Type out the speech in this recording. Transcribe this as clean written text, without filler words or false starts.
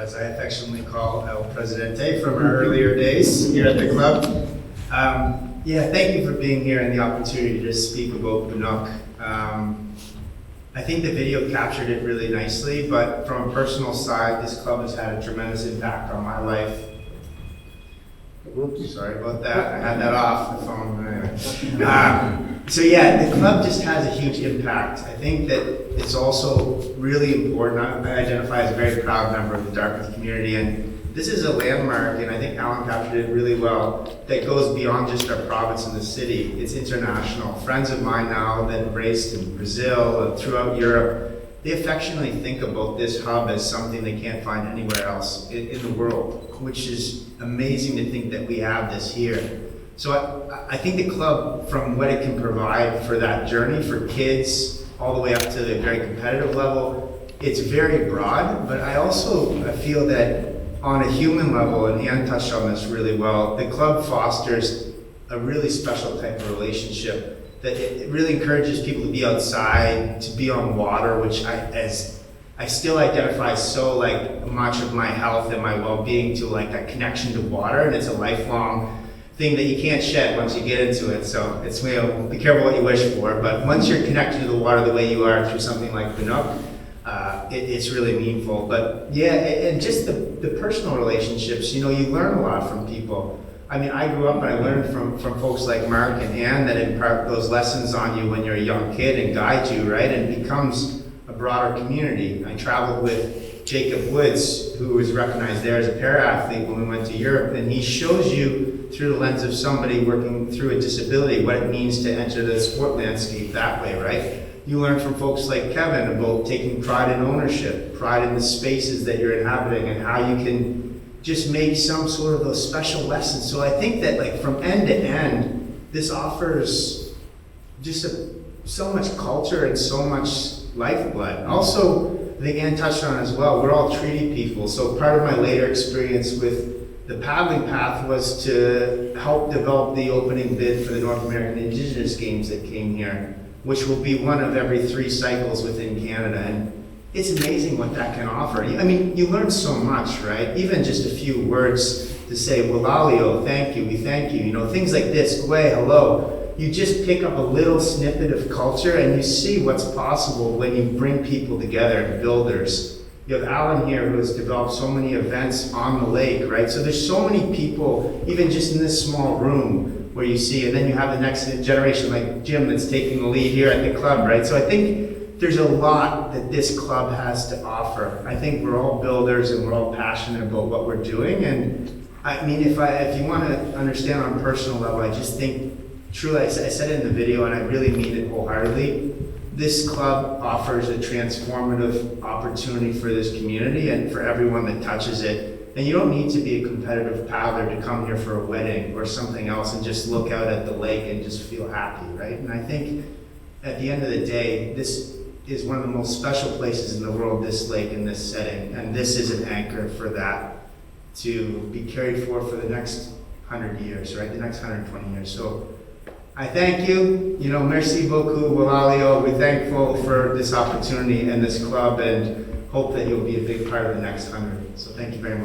as I affectionately call El Presidente from our earlier days here at the club. Yeah, thank you for being here and the opportunity to speak about Banook. I think the video captured it really nicely, but from a personal side, this club has had a tremendous impact on my life. Oops, sorry about that. I had that off the phone. Anyway. So yeah, the club just has a huge impact. I think that it's also really important. I identify as a very proud member of the Dartmouth community, and this is a landmark, and I think Alan captured it really well, that goes beyond just our province and the city. It's international. Friends of mine now that have raced in Brazil and throughout Europe, they affectionately think about this hub as something they can't find anywhere else in the world, which is amazing to think that we have this here. So I think the club, from what it can provide for that journey for kids, all the way up to the very competitive level, it's very broad, but I feel that on a human level, and Anne touched on this really well, the club fosters a really special type of relationship that it really encourages people to be outside, to be on water, which I still identify so like much of my health and my well-being to like that connection to water, and it's a lifelong thing that you can't shed once you get into it. So it's, be careful what you wish for, but once you're connected to the water the way you are through something like Banook, it's really meaningful. But yeah, and just the personal relationships, you learn a lot from people. I mean, I grew up and I learned from folks like Mark and Ann that impart those lessons on you when you're a young kid and guide you, right? And it becomes a broader community. I traveled with Jacob Woods, who was recognized there as a para-athlete when we went to Europe, and he shows you through the lens of somebody working through a disability what it means to enter the sport landscape that way, right? You learn from folks like Kevin about taking pride in ownership, pride in the spaces that you're inhabiting, and how you can just make some sort of those special lessons. So I think that like from end to end, this offers just so much culture and so much lifeblood. Also, I think Ann touched on as well, we're all treaty people. So part of my later experience with the paddling path was to help develop the opening bid for the North American Indigenous Games that came here, which will be one of every 3 cycles within Canada. And it's amazing what that can offer. I mean, you learn so much, right? Even just a few words to say, Walalio, thank you, we thank you. Things like this, Gwe, hello. You just pick up a little snippet of culture and you see what's possible when you bring people together, builders. You have Alan here who has developed so many events on the lake, right? So there's so many people, even just in this small room, where you see, and then you have the next generation like Jim that's taking the lead here at the club, right? So I think there's a lot that this club has to offer. I think we're all builders and we're all passionate about what we're doing. And I mean, if you want to understand on a personal level, I just think, truly, I said it in the video and I really mean it wholeheartedly, this club offers a transformative opportunity for this community and for everyone that touches it. And you don't need to be a competitive paddler to come here for a wedding or something else and just look out at the lake and just feel happy, right? And I think at the end of the day, this is one of the most special places in the world, this lake in this setting. And this is an anchor for that to be carried forward for the next 100 years, right? The next 120 years. So I thank you. Merci beaucoup, Walalio. We're thankful for this opportunity and this club and hope that you'll be a big part of the next 100. So thank you very much.